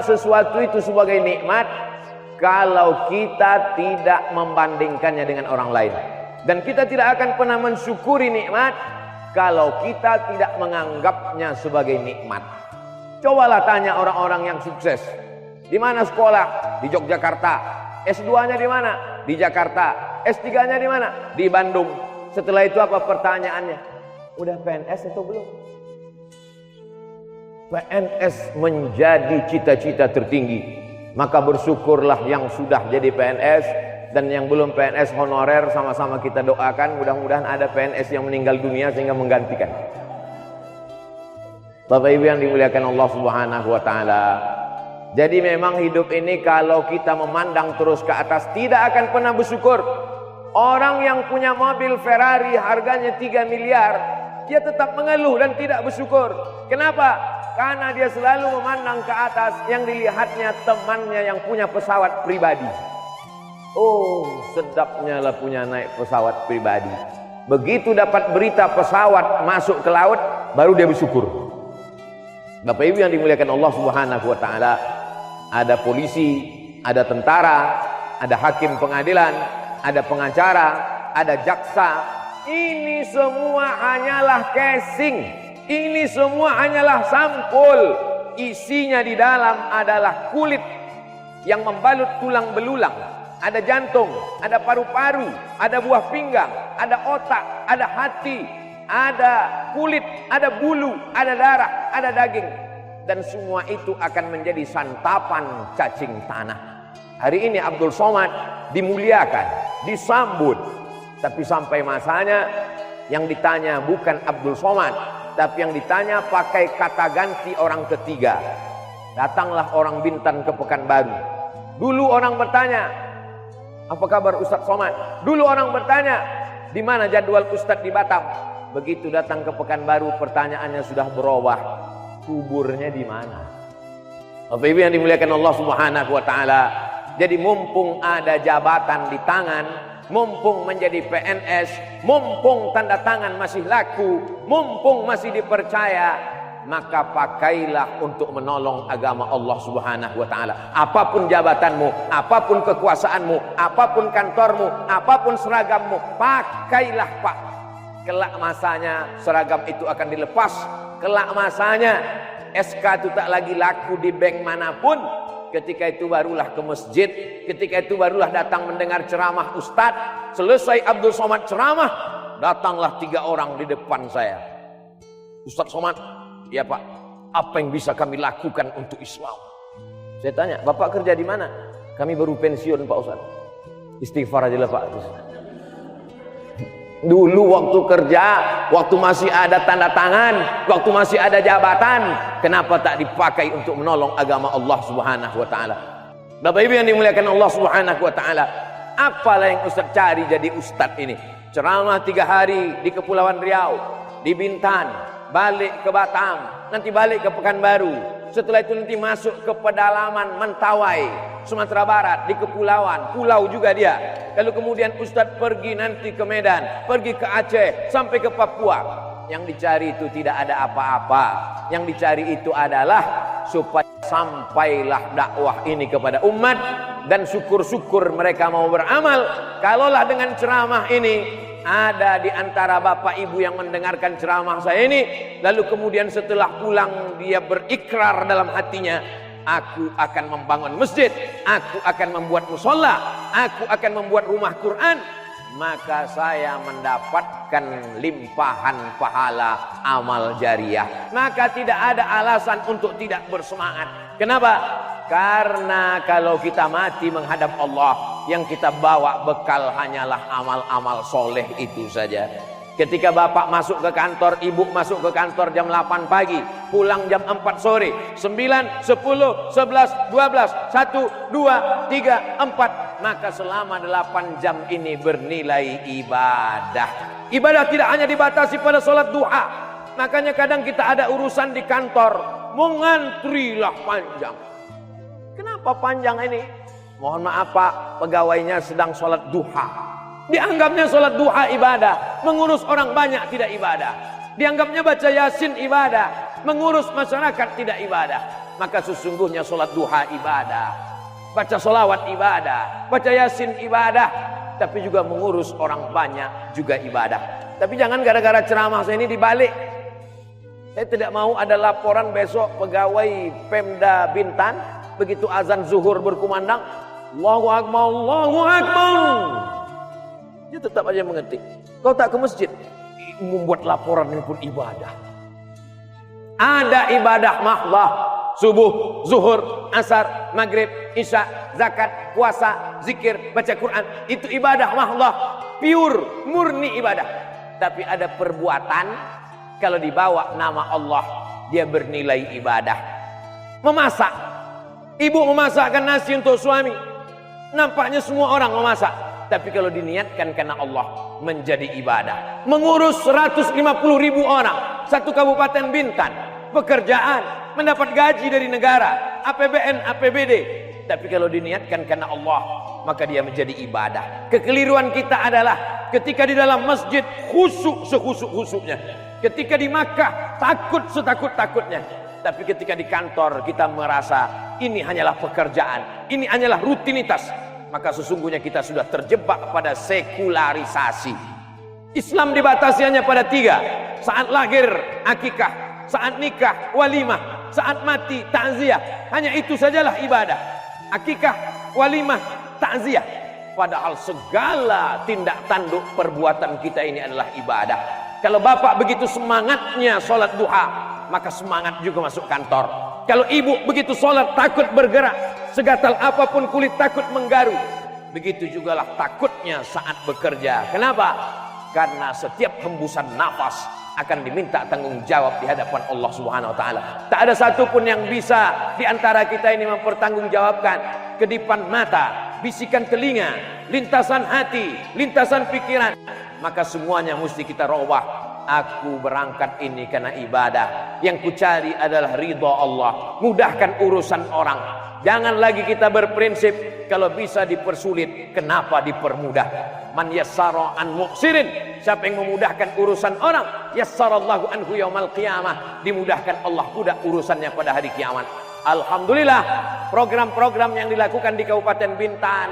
sesuatu itu sebagai nikmat kalau kita tidak membandingkannya dengan orang lain. Dan kita tidak akan pernah mensyukuri nikmat kalau kita tidak menganggapnya sebagai nikmat. Cobalah tanya orang-orang yang sukses. Di mana sekolah? Di Yogyakarta. S2-nya di mana? Di Jakarta. S3-nya di mana? Di Bandung. Setelah itu apa pertanyaannya? Udah PNS atau belum? PNS menjadi cita-cita tertinggi. Maka bersyukurlah yang sudah jadi PNS, dan yang belum PNS honorer sama-sama kita doakan mudah-mudahan ada PNS yang meninggal dunia sehingga menggantikan. Bapak Ibu yang dimuliakan Allah Subhanahu wa taala. Jadi memang hidup ini kalau kita memandang terus ke atas tidak akan pernah bersyukur. Orang yang punya mobil Ferrari harganya 3 miliar, dia tetap mengeluh dan tidak bersyukur. Kenapa? Karena dia selalu memandang ke atas, yang dilihatnya temannya yang punya pesawat pribadi. Oh, sedapnya lah punya naik pesawat pribadi. Begitu dapat berita pesawat masuk ke laut, baru dia bersyukur. Bapak Ibu yang dimuliakan Allah Subhanahu wa taala, ada polisi, ada tentara, ada hakim pengadilan, ada pengacara, ada jaksa. Ini semua hanyalah casing. Ini semua hanyalah sampul. Isinya di dalam adalah kulit yang membalut tulang belulang. Ada jantung, ada paru-paru, ada buah pinggang, ada otak, ada hati, ada kulit, ada bulu, ada darah, ada daging. Dan semua itu akan menjadi santapan cacing tanah. Hari ini Abdul Somad dimuliakan, disambut. Tapi sampai masanya yang ditanya bukan Abdul Somad, tapi yang ditanya pakai kata ganti orang ketiga. Datanglah orang Bintan ke Pekanbaru. Dulu orang bertanya, apa kabar Ustadz Somad? Dulu orang bertanya, di mana jadwal Ustadz di Batam? Begitu datang ke Pekanbaru, pertanyaannya sudah berubah. Kuburnya di mana? Bapak Ibu yang dimuliakan Allah Subhanahu wa taala. Jadi mumpung ada jabatan di tangan, mumpung menjadi PNS, mumpung tanda tangan masih laku, mumpung masih dipercaya, maka pakailah untuk menolong agama Allah Subhanahu wa taala. Apapun jabatanmu, apapun kekuasaanmu, apapun kantormu, apapun seragammu, pakailah Pak. Kelak masanya seragam itu akan dilepas. Kelak masanya SK itu tak lagi laku di bank manapun. Ketika itu barulah ke masjid, ketika itu barulah datang mendengar ceramah Ustadz. Selesai Abdul Somad ceramah, datanglah 3 orang di depan saya. Ustadz Somad, ya Pak, apa yang bisa kami lakukan untuk Islam? Saya tanya, Bapak kerja di mana? Kami baru pensiun Pak Ustadz. Istighfar aja lah Pak. Dulu waktu kerja, waktu masih ada tanda tangan, waktu masih ada jabatan, kenapa tak dipakai untuk menolong agama Allah Subhanahu wa taala? Bapak Ibu yang dimuliakan Allah Subhanahu wa taala, apalah yang Ustaz cari jadi ustaz ini? Ceramah 3 hari di Kepulauan Riau, di Bintan, balik ke Batam, nanti balik ke Pekanbaru. Setelah itu nanti masuk ke pedalaman Mentawai, Sumatera Barat, di kepulauan, pulau juga dia. Lalu kemudian Ustadz pergi nanti ke Medan, pergi ke Aceh, sampai ke Papua. Yang dicari itu tidak ada apa-apa. Yang dicari itu adalah supaya sampailah dakwah ini kepada umat, dan syukur-syukur mereka mau beramal. Kalaulah dengan ceramah ini ada di antara bapak ibu yang mendengarkan ceramah saya ini, lalu kemudian setelah pulang dia berikrar dalam hatinya, aku akan membangun masjid, aku akan membuat musola, aku akan membuat rumah Quran, maka saya mendapatkan limpahan pahala amal jariah. Maka tidak ada alasan untuk tidak bersemangat. Kenapa? Karena kalau kita mati menghadap Allah, yang kita bawa bekal hanyalah amal-amal soleh itu saja. Ketika bapak masuk ke kantor, ibu masuk ke kantor jam 8 pagi, pulang jam 4 sore, 9, 10, 11, 12, 1, 2, 3, 4, maka selama 8 jam ini bernilai ibadah. Ibadah tidak hanya dibatasi pada sholat duha. Makanya kadang kita ada urusan di kantor, mengantrilah panjang. Kenapa panjang ini? Mohon maaf Pak, pegawainya sedang sholat duha. Dianggapnya sholat duha ibadah, mengurus orang banyak tidak ibadah. Dianggapnya baca yasin ibadah, mengurus masyarakat tidak ibadah. maka sesungguhnya sholat duha ibadah, baca sholawat ibadah, baca yasin ibadah, tapi juga mengurus orang banyak juga ibadah. Tapi jangan gara-gara ceramah saya ini dibalik. Saya tidak mau ada laporan besok pegawai Pemda Bintan begitu azan zuhur berkumandang, Allahu Akbar, Allahu Akbar, dia tetap aja mengetik. Kau tak ke masjid, membuat laporan ini pun ibadah. Ada ibadah mahdah, subuh, zuhur, asar, maghrib, isya, zakat, puasa, zikir, baca Quran, itu ibadah mahdah, pure, murni ibadah. Tapi ada perbuatan kalau dibawa nama Allah dia bernilai ibadah. Memasak, ibu memasakkan nasi untuk suami, nampaknya semua orang memasak, tapi kalau diniatkan karena Allah menjadi ibadah. Mengurus 150.000 orang satu kabupaten Bintan, pekerjaan, mendapat gaji dari negara, APBN, APBD, tapi kalau diniatkan karena Allah maka dia menjadi ibadah. Kekeliruan kita adalah ketika di dalam masjid khusyuk sekhusyuk-khusyuknya, ketika di Makkah takut setakut-takutnya, tapi ketika di kantor kita merasa ini hanyalah pekerjaan, ini hanyalah rutinitas, maka sesungguhnya kita sudah terjebak pada sekularisasi. Islam dibatasi hanya pada 3: saat lahir akikah, saat nikah walimah, saat mati takziah. Hanya itu sajalah ibadah: akikah, walimah, takziah. Padahal segala tindak tanduk perbuatan kita ini adalah ibadah. Kalau bapak begitu semangatnya sholat duha, maka semangat juga masuk kantor. Kalau ibu begitu sholat takut bergerak, segatal apapun kulit takut menggaru, begitu jugalah takutnya saat bekerja. Kenapa? Karena setiap hembusan nafas akan diminta tanggung jawab di hadapan Allah Subhanahu wa taala. Tak ada satupun yang bisa di antara kita ini mempertanggungjawabkan kedipan mata, bisikan telinga, lintasan hati, lintasan pikiran. Maka semuanya mesti kita robah. Aku berangkat ini karena ibadah. Yang kucari adalah ridha Allah. Mudahkan urusan orang. Jangan lagi kita berprinsip kalau bisa dipersulit, kenapa dipermudah? Man yassara an muqsirin, siapa yang memudahkan urusan orang, yassarallahu anhu yaumal qiyamah, dimudahkan Allah mudah urusannya pada hari kiamat. Alhamdulillah, program-program yang dilakukan di Kabupaten Bintan,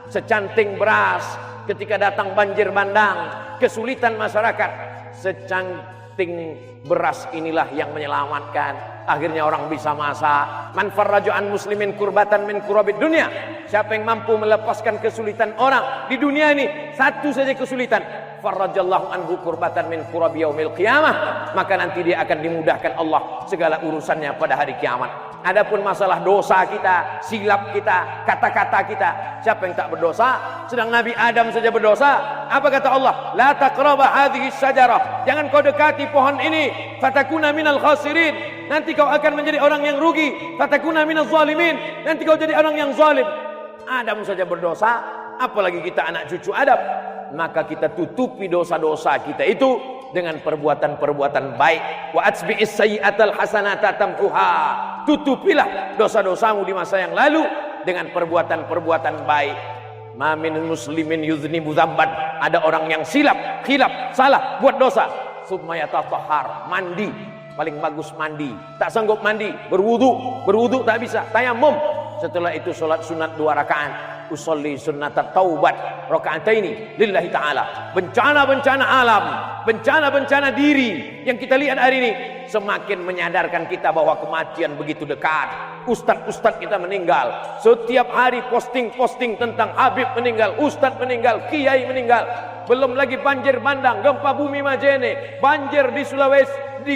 secanting beras ketika datang banjir bandang, kesulitan masyarakat, secanting beras inilah yang menyelamatkan. Akhirnya orang bisa masak. Man farraju an muslimin kurbatan min kurabid dunia. Siapa yang mampu melepaskan kesulitan orang di dunia ini, satu saja kesulitan, farrajallahu anhu kurbatan min kurabi yaumil qiyamah, maka nanti dia akan dimudahkan Allah segala urusannya pada hari kiamat. Adapun masalah dosa kita, silap kita, kata-kata kita, siapa yang tak berdosa? Sedang Nabi Adam saja berdosa. Apa kata Allah? La taqraba hadhihi syajarah, jangan kau dekati pohon ini, fatakuna minal khasirin, nanti kau akan menjadi orang yang rugi, fatakuna minaz zalimin, nanti kau jadi orang yang zalim. Adam saja berdosa, apalagi kita anak cucu Adam. Maka kita tutupi dosa-dosa kita itu dengan perbuatan-perbuatan baik. Wa atsbi'is sayyi'atal hasanata tamhuha. Tutupilah dosa-dosamu di masa yang lalu dengan perbuatan-perbuatan baik. Ma min muslimin yuznibu dzamban, ada orang yang silap, khilaf, salah, buat dosa, summa yatatahhar, mandi, paling bagus mandi. Tak sanggup mandi, berwudu tak bisa, tayammum. Setelah itu sholat sunat 2 rakaat. Usolli sunnatat taubat rakaataini lillahi ta'ala. Bencana-bencana alam, bencana-bencana diri yang kita lihat hari ini semakin menyadarkan kita bahwa kematian begitu dekat. Ustadz-ustadz kita meninggal. Setiap hari posting-posting tentang Habib meninggal, ustadz meninggal, kiai meninggal. Belum lagi banjir bandang, gempa bumi Majene, banjir di Sulawesi,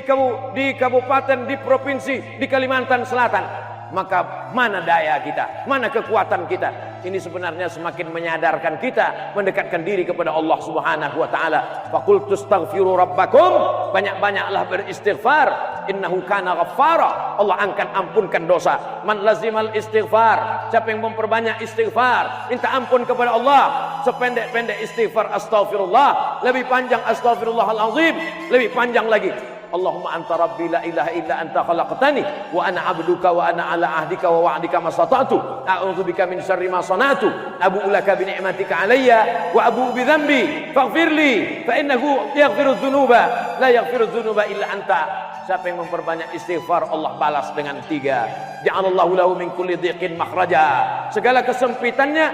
di kabupaten, di provinsi, di Kalimantan Selatan. Maka mana daya kita, mana kekuatan kita? Ini sebenarnya semakin menyadarkan kita mendekatkan diri kepada Allah Subhanahu wa taala. Faqultu astaghfiru rabbakum, banyak-banyaklah beristighfar, innahu kana ghaffara. Allah akan ampunkan dosa. Man lazimal istighfar, siapa yang memperbanyak istighfar, minta ampun kepada Allah, sependek-pendek istighfar astaghfirullah, lebih panjang astaghfirullahal azim, lebih panjang lagi. Allahumma anta rabbi la ilaha illa anta khalaqtani wa ana abduka wa ana ala ahdika wa wa'dika mastata'tu a'udzubika min syarri ma sana'tu abu'u laka bi ni'matika alayya wa abu'u bi dhanbi faghfirli fa innahu yaghfiru dzunuba la yaghfiru dzunuba illa anta. Siapa yang memperbanyak istighfar, Allah balas dengan 3. Ja'alallahu lahu min kulli dhiqin makhraja. Segala kesempitannya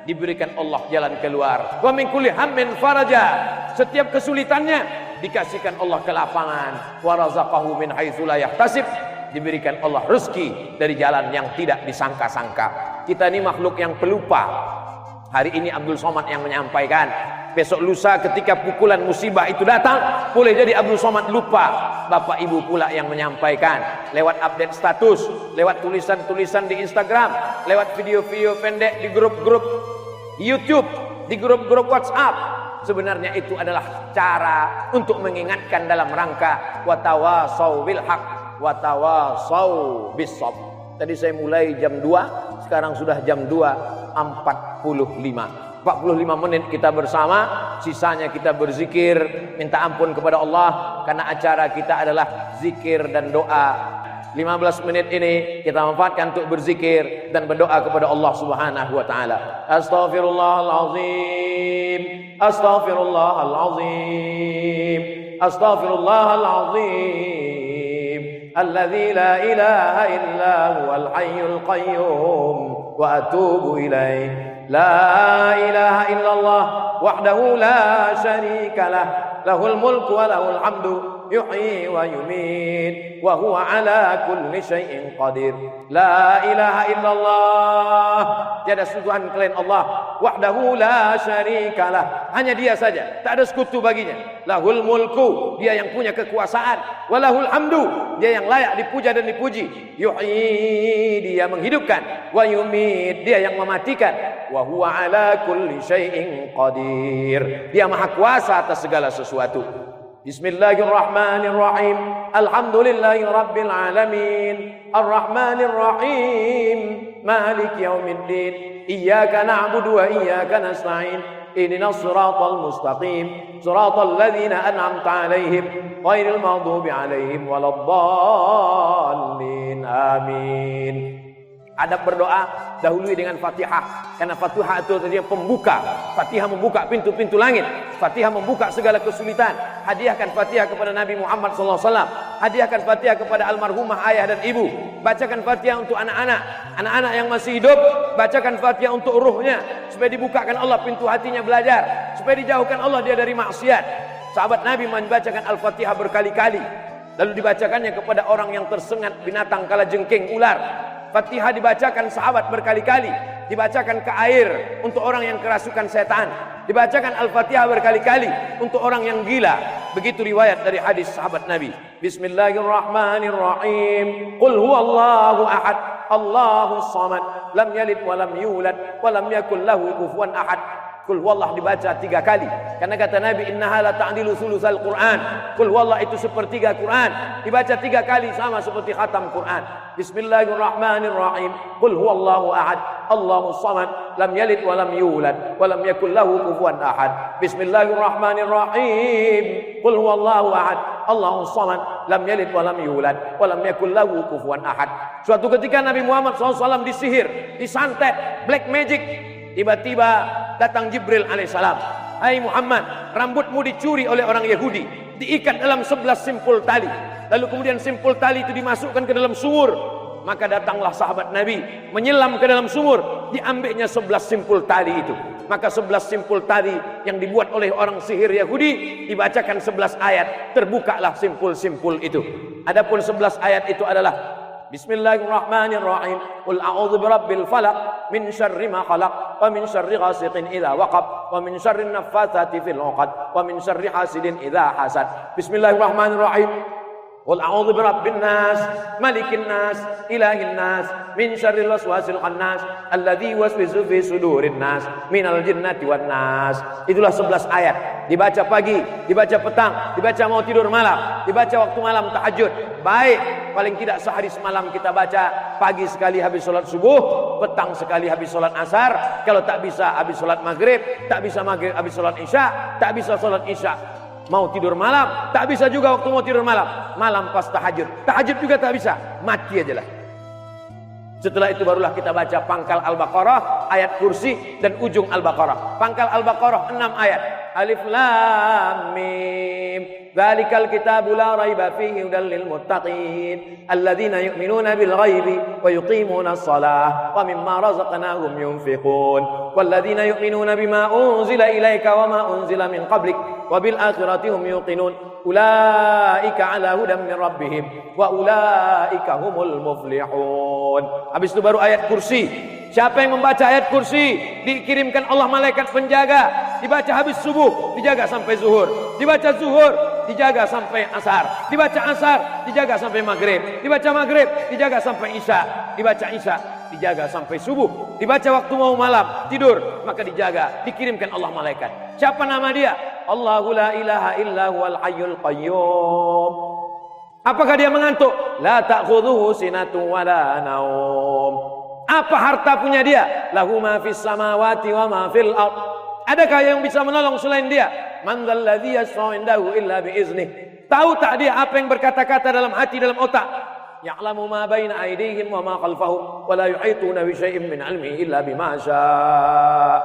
diberikan Allah jalan keluar. Wa min kulli hammin faraja. Setiap kesulitannya dikasihkan Allah kelapangan. Wa razaqahu min haitsu la yahtasib. Diberikan Allah rezeki dari jalan yang tidak disangka-sangka. Kita ini makhluk yang pelupa. Hari ini Abdul Somad yang menyampaikan. Besok lusa ketika pukulan musibah itu datang, boleh jadi Abdul Somad lupa. Bapak Ibu pula yang menyampaikan. Lewat update status, lewat tulisan-tulisan di Instagram, lewat video-video pendek di grup-grup YouTube, di grup-grup WhatsApp. Sebenarnya itu adalah cara untuk mengingatkan dalam rangka watawasau bil haq, watawasau bis sabr. Tadi saya mulai jam 2, sekarang sudah jam 2.45. 45 menit kita bersama, sisanya kita berzikir, minta ampun kepada Allah karena acara kita adalah zikir dan doa. 15 menit ini kita manfaatkan untuk berzikir dan berdoa kepada Allah Subhanahu wa taala. Astaghfirullahalazim. Astaghfirullahalazim. Astaghfirullahalazim. Alladzi la ilaha illa huwal hayyul qayyum wa atubu ilaih. La ilaha illallah wahdahu la syarika lah, lahul mulku wa lahul hamdu, yuhyi wa yumiit wa huwa ala kulli syai'in qadir. La ilaha illallah, tiada Tuhan selain Allah, wahdahu la syarika lah, hanya Dia saja, tak ada sekutu baginya. Lahul mulku, Dia yang punya kekuasaan, wa lahul hamdu, Dia yang layak dipuja dan dipuji. Yuhyi, Dia menghidupkan, wa yumiit, Dia yang mematikan. Wa huwa ala kulli syai'in qadir, Dia maha kuasa atas segala sesuatu. Bismillahirrahmanirrahim. Alhamdulillahi rabbil alamin. Arrahmanir rahim. Maliki yaumiddin. Iyyaka na'budu wa iyyaka nasta'in. Ihdinas siratal mustaqim. Siratal ladzina an'amta 'alaihim ghairil maghdubi 'alaihim waladdallin. Amin. Adab berdoa dahului dengan Fatihah, karena Fatihah itu tadi yang pembuka. Fatihah membuka pintu-pintu langit. Fatihah membuka segala kesulitan. Hadiahkan Fatihah kepada Nabi Muhammad SAW. Hadiahkan Fatihah kepada almarhumah ayah dan ibu. Bacakan Fatihah untuk anak-anak. Anak-anak yang masih hidup, bacakan Fatihah untuk ruhnya, supaya dibukakan Allah pintu hatinya belajar, supaya dijauhkan Allah dia dari maksiat. Sahabat Nabi membacakan Al-Fatihah berkali-kali, lalu dibacakannya kepada orang yang tersengat binatang kalajengking ular. Fatihah dibacakan sahabat berkali-kali, dibacakan ke air untuk orang yang kerasukan setan, dibacakan Al-Fatihah berkali-kali untuk orang yang gila. Begitu riwayat dari hadis sahabat Nabi. Bismillahirrahmanirrahim. Qul huwallahu ahad, Allahus samad, lam yalid wa lam yulad wa lam yakul lahu kufuwan ahad. Qul huwallah dibaca 3 kali, karena kata Nabi innaha la ta'dilu sulusal Quran. Qul huwallah itu sepertiga Quran, dibaca 3 kali sama seperti khatam Quran. Bismillahirrahmanirrahim. Qul huwallahu ahad, Allahus samad, lam yalid wa lam yulad wa lam yakul lahu kufuwan ahad. Bismillahirrahmanirrahim. Qul huwallahu ahad, Allahus samad, lam yalid wa lam yulad wa lam yakul lahu kufuwan ahad. Suatu ketika Nabi Muhammad SAW disihir, disantet, black magic. Tiba-tiba datang Jibril alaihissalam. Hai Muhammad, rambutmu dicuri oleh orang Yahudi, diikat dalam 11 simpul tali. Lalu kemudian simpul tali itu dimasukkan ke dalam sumur. Maka datanglah sahabat Nabi menyelam ke dalam sumur, diambilnya 11 simpul tali itu. Maka 11 simpul tali yang dibuat oleh orang sihir Yahudi dibacakan 11 ayat, terbukalah simpul-simpul itu. Adapun 11 ayat itu adalah Bismillahirrahmanirrahim. Qul a'udzu birabbil falaq min syarri ma khalaq wa min syarri ghasiqin idza waqab wa min syarri naffatsati fil 'uqad wa min syarri hasidin idza hasad. Bismillahirrahmanirrahim. Qul a'udzu birabbin nas, malikin nas, ilahin nas, min syarril waswasil khannas, alladzi yuwaswisu fi sudurin nas, minal jinnati wan nas. Itulah 11 ayat. Dibaca pagi, dibaca petang, dibaca mau tidur malam, dibaca waktu malam tahajud. Baik, paling tidak sehari semalam kita baca. Pagi sekali habis sholat subuh, petang sekali habis sholat asar. Kalau tak bisa habis sholat maghrib, tak bisa maghrib habis sholat isya, tak bisa sholat isya mau tidur malam, tak bisa juga waktu mau tidur malam. Malam pas tahajud, tahajud juga tak bisa, mati aja lah. Setelah itu barulah kita baca pangkal Al-Baqarah, ayat kursi dan ujung Al-Baqarah. Pangkal Al-Baqarah 6 ayat. Alif Lam Mim. Dzalikal kitabu la raiba fihi hudal lil muttaqin alladzina yu'minuna bil ghaibi wa yuqimuna shalah wa mimma razaqnahum yunfiqun walladzina yu'minuna bima unzila ilaika wa ma unzila min qablik wa bil akhirati hum yuqinun ulaika ala hudan min rabbihim wa ulaika humul muflihun. Habis itu baru ayat kursi. Siapa yang membaca ayat kursi dikirimkan Allah malaikat penjaga, dibaca habis subuh dijaga sampai zuhur, dibaca zuhur dijaga sampai asar, dibaca asar dijaga sampai maghrib, dibaca maghrib dijaga sampai isya, dibaca isya dijaga sampai subuh, dibaca waktu mau malam tidur maka dijaga, dikirimkan Allah malaikat. Siapa nama dia? Allahu la ilaha illa huwal hayyul qayyum. Apakah dia mengantuk? La ta'khudhuhu sinatun wa la naum. Apa harta punya dia? Lahu ma fis samawati wa ma fil ard. Adakah yang bisa menolong selain dia? Man dzal ladzi yashfa'u indahu illa bi iznih. Tahu tak dia apa yang berkata-kata dalam hati, dalam otak? Ya'lamu ma baina aydihim wa ma khalfahum wa la yuhituna bi syai'in min 'ilmihi illa bima syaa'.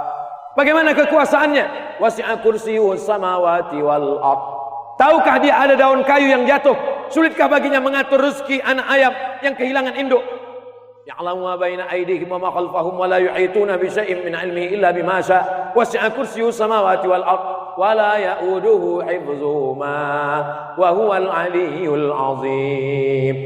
Bagaimana kekuasaannya? Wasi'a kursiyyuhus samawati wal ard. Tahukah dia ada daun kayu yang jatuh? Sulitkah baginya mengatur rezeki anak ayam yang kehilangan induk? Ya'lamu ma baina aydihim wa ma khalfahum wa la yuhituna bi syai'in min 'ilmihi illa bima syaa'. Wasi'a kursiyyuhus samawati wal ard wa la ya'uduhu hifdzuhuma wa huwal 'aliyyul 'azim.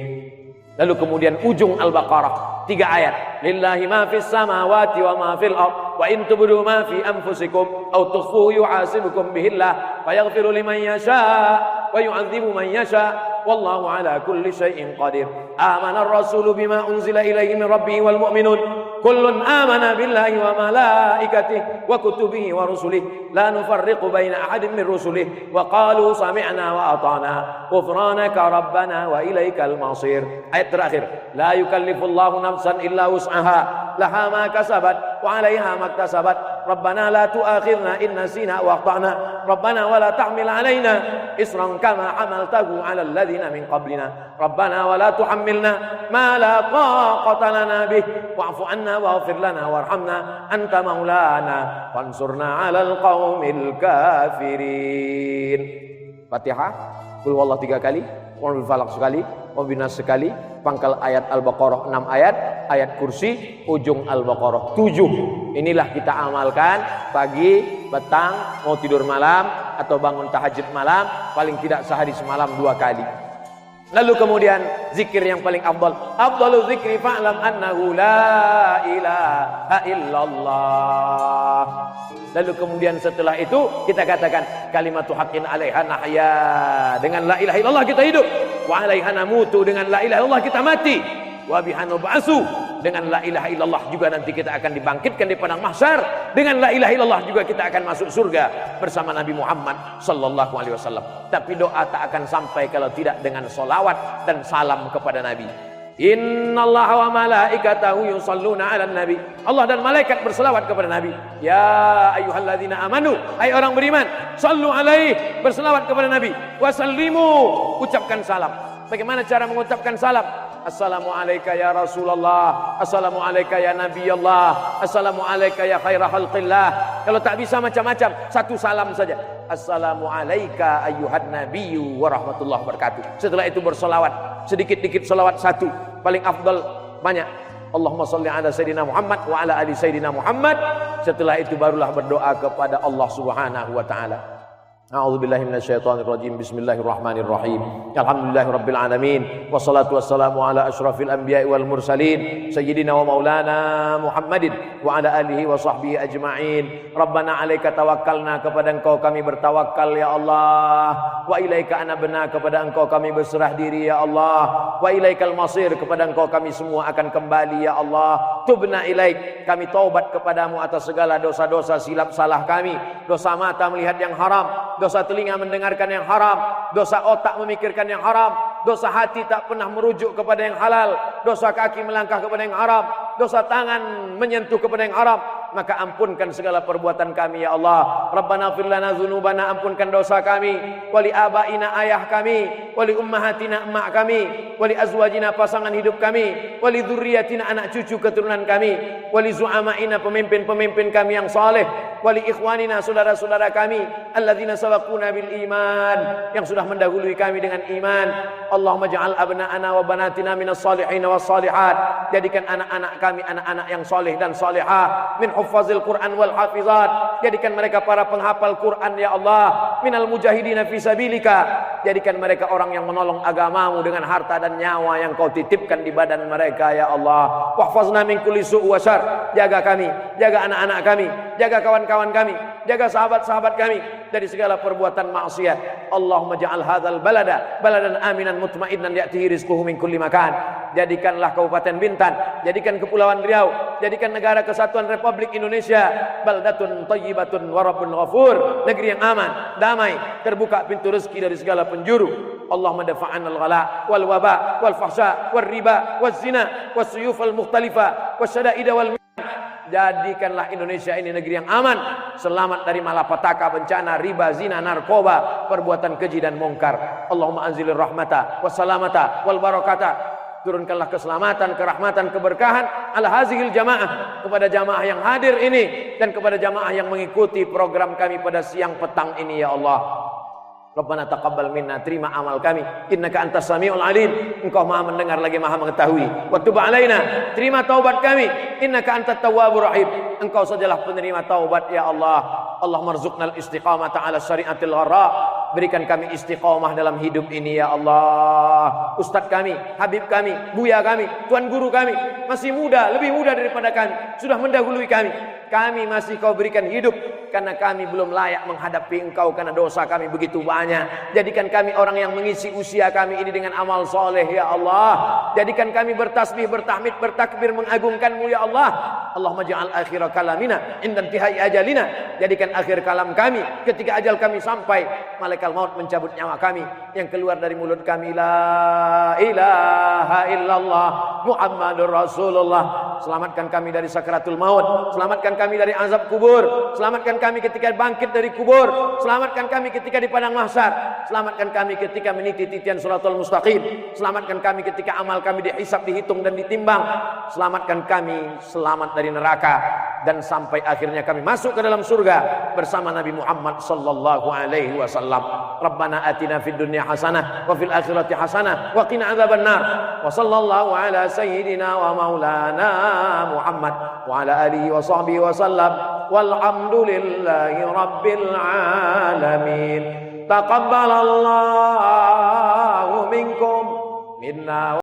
Lalu kemudian ujung Al-Baqarah 3 ayat. Lillahi ma fis samawati wa ma fil ard wa in tubdu ma fi anfusikum aw tukhfuhu yuhasibukum bihillah fayaghfiru liman yasha' wa yu'adzibu man yasha' wallahu ala kulli syai'in qadir. Amana ar-rasulu bima unzila ilaihi min rabbih wal mu'minun kullun amana billahi wa malaikatihi wa kutubihi wa rusulihi la nufarriqu baina ahadin min rusulihi wa qalu sami'na wa ata'na ghufranaka rabbana wa ilaikal masir. Ayat terakhir, la yukallifullahu nafsan illa wus'aha laha ma kasabat wa 'alaiha ma iktasabat rabbana la tu'akhirna in nasina wa akhtana rabbana wa la tahmil 'alaina isran kama 'amaltahu 'alal ladzina min qablina rabbana wa la tuhammilna ma la taqata lana bih wa'fu 'anna waghfir lana warhamna anta maulana fansurna 'alal qaumil kafirin. Fatihah, qul huwallahu 3 kali, qul falaq sekali, wabinas sekali, pangkal ayat Al-Baqarah 6 ayat, ayat kursi, ujung Al-Baqarah 7. Inilah kita amalkan pagi, petang, mau tidur malam atau bangun tahajud malam, paling tidak sehari semalam 2 kali. Lalu kemudian zikir yang paling afdal, afdalu zikri fa'lam annahu la ilaha illallah. Lalu kemudian setelah itu kita katakan kalimatu haqqin 'alaiha nahya, dengan la ilaha illallah kita hidup, wa 'alaiha namutu, dengan la ilaha illallah kita mati, wa biha nub'atsu, dengan la ilaha illallah juga nanti kita akan dibangkitkan di padang mahsyar, dengan la ilaha illallah juga kita akan masuk surga bersama Nabi Muhammad sallallahu alaihi wasallam. Tapi doa tak akan sampai kalau tidak dengan solawat dan salam kepada Nabi. Innallaha wa malaikatahu yusalluna 'alan nabi. Allah dan malaikat berselawat kepada Nabi. Ya ayyuhalladzina amanu, hai orang beriman, sallu alaihi, berselawat kepada Nabi. Wasallimu, ucapkan salam. Bagaimana cara mengucapkan salam? Assalamu alayka ya Rasulullah, assalamu alayka ya Nabi Allah, assalamu alayka ya khaira khalqillah. Kalau tak bisa macam-macam, satu salam saja. Assalamu alayka ayyuhan nabiyyu wa rahmatullahi wabarakatuh. Setelah itu bersolawat, sedikit-dikit solawat satu, paling afdal banyak. Allahumma salli ala Sayyidina Muhammad wa ala ali Sayyidina Muhammad. Setelah itu barulah berdoa kepada Allah Subhanahu wa ta'ala. A'udzubillahi minasyaitonirrajim. Bismillahirrahmanirrahim. Alhamdulillahirabbil alamin. Wassalatu wassalamu ala asyrafil anbiya'i wal mursalin sayyidina wa maulana Muhammadin wa ala alihi wa sahbihi ajma'in. Rabbana 'alaika tawakkalna, kepada Engkau kami bertawakal ya Allah. Wa ilaika anabna, kepada Engkau kami berserah diri ya Allah. Wa ilaikal masir, kepada Engkau kami semua akan kembali ya Allah. Tubna ilaik, kami taubat kepadamu atas segala dosa-dosa silap salah kami. Dosa mata melihat yang haram, dosa telinga mendengarkan yang haram, dosa otak memikirkan yang haram, dosa hati tak pernah merujuk kepada yang halal, dosa kaki melangkah kepada yang haram, dosa tangan menyentuh kepada yang haram. Maka ampunkan segala perbuatan kami ya Allah. Rabbana ighfir lana dzunubana, ampunkan dosa kami, wali abaina ayah kami, wali ummahatina emak kami, wali azwajina pasangan hidup kami, wali dzurriyyatina anak cucu keturunan kami, wali zu'amaina pemimpin-pemimpin kami yang saleh, wa li ikhwanina, saudara-saudara kami alladzina sabaquna bil iman, yang sudah mendahului kami dengan iman. Allahumma ja'al abna'ana wa banatina minas salihin was salihat, jadikan anak-anak kami anak-anak yang soleh dan solehah, min huffazil Quran wal hafizat, jadikan mereka para penghafal Quran ya Allah, minal mujahidina fi sabilika, jadikan mereka orang yang menolong agamamu dengan harta dan nyawa yang kau titipkan di badan mereka ya Allah. Wahfazna min kulli su' wa syarr, jaga kami, jaga anak-anak kami, jaga kawan-kawan kami, jaga sahabat-sahabat kami dari segala perbuatan maksiat. Allahumma ja'al hadzal balada baladan aminan mutmainnan ya'tihi rizquhu min kulli makan, jadikanlah Kabupaten Bintan, jadikan Kepulauan Riau, jadikan negara kesatuan Republik Indonesia baldatun thayyibatun wa rabbun ghafur, negeri yang aman, damai, terbuka pintu rezeki dari segala penjuru. Allahumma dafa'an al-ghala wal waba wal fahsya wal riba wal zina wal suyuf al mukhtalifa wal syada'ida wal mi'an. Jadikanlah Indonesia ini negeri yang aman, selamat dari malapetaka, bencana, riba, zina, narkoba, perbuatan keji dan mungkar. Allahumma anzilir rahmata was salamata wal barakata, turunkanlah keselamatan, kerahmatan, keberkahan ala hazihil jamaah, kepada jamaah yang hadir ini dan kepada jamaah yang mengikuti program kami pada siang petang ini ya Allah. Rabbana taqabbal minna, terima amal kami, innaka antas samiul alim, engkau maha mendengar lagi maha mengetahui. Wa tub alaina, terima taubat kami, innaka antat tawwabur rahim, engkau sajalah penerima taubat ya Allah. Allahumma rzuqnal istiqamata ala syariatil gharra, berikan kami istiqamah dalam hidup ini ya Allah. Ustadz kami, Habib kami, Buya kami, Tuan Guru kami masih muda, lebih muda daripada kami, sudah mendahului kami. Kami masih kau berikan hidup karena kami belum layak menghadapi engkau karena dosa kami begitu banyak. Jadikan kami orang yang mengisi usia kami ini dengan amal soleh ya Allah. Jadikan kami bertasbih, bertahmid, bertakbir, mengagungkanmu ya Allah. Allahumma ja'al akhira kalamina inda intihai ajalina, jadikan akhir kalam kami ketika ajal kami sampai, malaikat maut mencabut nyawa kami, yang keluar dari mulut kami la ilaha illallah Muhammadur Rasulullah. Selamatkan kami dari sakratul maut, selamatkan kami dari azab kubur, selamatkan kami ketika bangkit dari kubur, selamatkan kami ketika di padang mahsyar, selamatkan kami ketika meniti titian shiratal mustaqim, selamatkan kami ketika amal kami dihisab, dihitung dan ditimbang, selamatkan kami selamat dari neraka dan sampai akhirnya kami masuk ke dalam surga bersama Nabi Muhammad sallallahu alaihi wasallam. Rabbana atina fid dunya hasanah wa fil akhirati hasanah wa qina adzabannar. Wa sallallahu ala sayyidina wa maulana Muhammad wa ala alihi wa sahbihi wa sallam. Walhamdulillahi rabbil alamin. Taqabbalallahu minkum minna